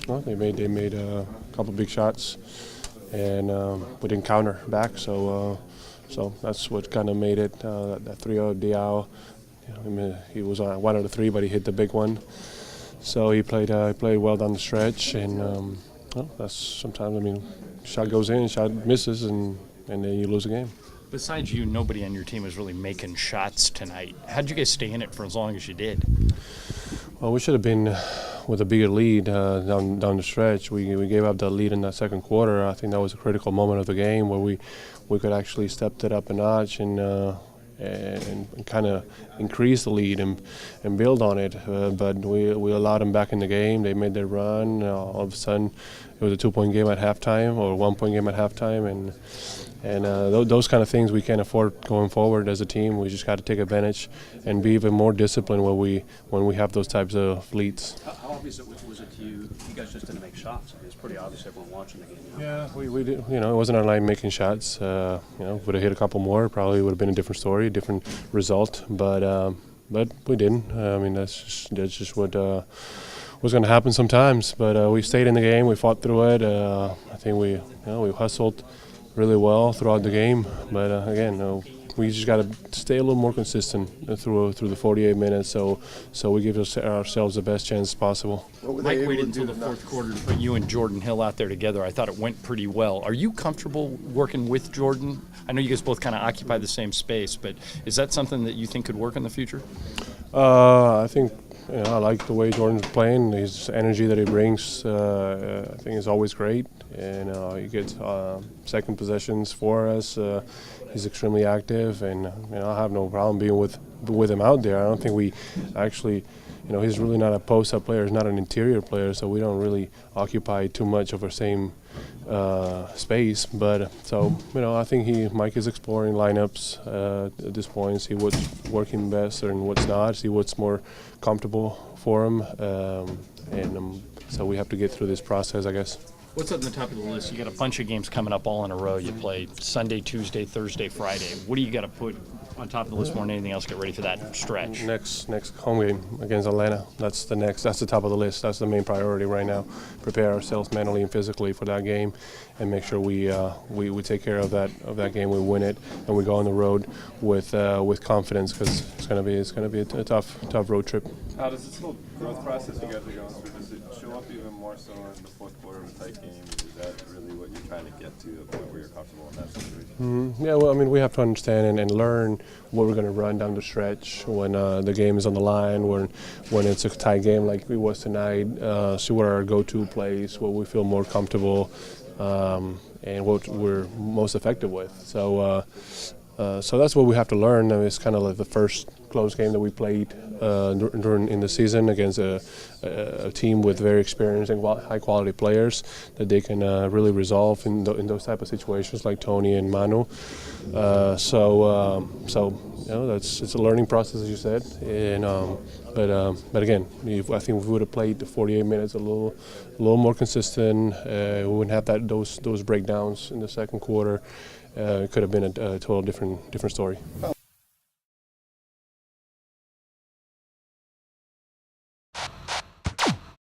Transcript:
Well, they made a couple big shots, and we didn't counter back. So that's what kind of made it. That 3-0 Diao. I mean, he was on 1 out of 3, but he hit the big one. So he played well down the stretch, and well, that's sometimes. I mean, shot goes in, shot misses, and then you lose a game. Besides you, nobody on your team was really making shots tonight. How did you guys stay in it for as long as you did? Well, we should have been with a bigger lead down the stretch. We gave up the lead in that second quarter. I think that was a critical moment of the game where we could actually step it up a notch and kind of increase the lead and build on it. But we allowed them back in the game. They made their run. All of a sudden, it was a 2-point game at halftime or a 1-point game at halftime, and those kind of things we can't afford going forward as a team. We just got to take advantage and be even more disciplined when we have those types of leads. How obvious was it to you? You guys just didn't make shots. I mean, it's pretty obvious everyone watching the game. Yeah, we did. You know, it wasn't our line making shots. You know, would have hit a couple more, probably would have been a different story, different result. But we didn't. I mean, that's just what was going to happen sometimes. But we stayed in the game. We fought through it. I think we hustled really well throughout the game, but again, we just got to stay a little more consistent through the 48 minutes, so we give ourselves the best chance possible. Mike waited until the fourth quarter to put you and Jordan Hill out there together. I thought it went pretty well. Are you comfortable working with Jordan? I know you guys both kind of occupy the same space, but is that something that you think could work in the future? I think. I like the way Jordan's playing. His energy that he brings, I think, is always great. And he gets second possessions for us. He's extremely active, and I have no problem being with him out there. I don't think we actually, he's really not a post-up player. He's not an interior player, so we don't really occupy too much of our same space. But I think Mike is exploring lineups at this point, see what's working best and what's not, see what's more comfortable for him, so we have to get through this process, I guess. What's at the top of the list? You got a bunch of games coming up all in a row. You play Sunday, Tuesday, Thursday, Friday. What do you got to put on top of the list more than anything else? Get ready for that stretch. Next home game against Atlanta. That's the top of the list. That's the main priority right now. Prepare ourselves mentally and physically for that game, and make sure we take care of that game. We win it, and we go on the road with confidence, because it's gonna be a tough road trip. How does this whole growth process you guys are going through, does it show up even more so in the fourth quarter of a tight game? Is that really what you're trying to get to, the point where you're comfortable in that situation? Yeah, well, I mean, we have to understand and learn what we're going to run down the stretch when the game is on the line, when it's a tight game like it was tonight. See what our go-to plays, what we feel more comfortable, and what we're most effective with. So that's what we have to learn. I mean, it's kind of like the first close game that we played in the season against a team with very experienced and high-quality players that they can really resolve in those type of situations, like Tony and Manu. It's a learning process, as you said. And but again, I think if we would have played the 48 minutes a little more consistent, we wouldn't have those breakdowns in the second quarter. It could have been a total different story.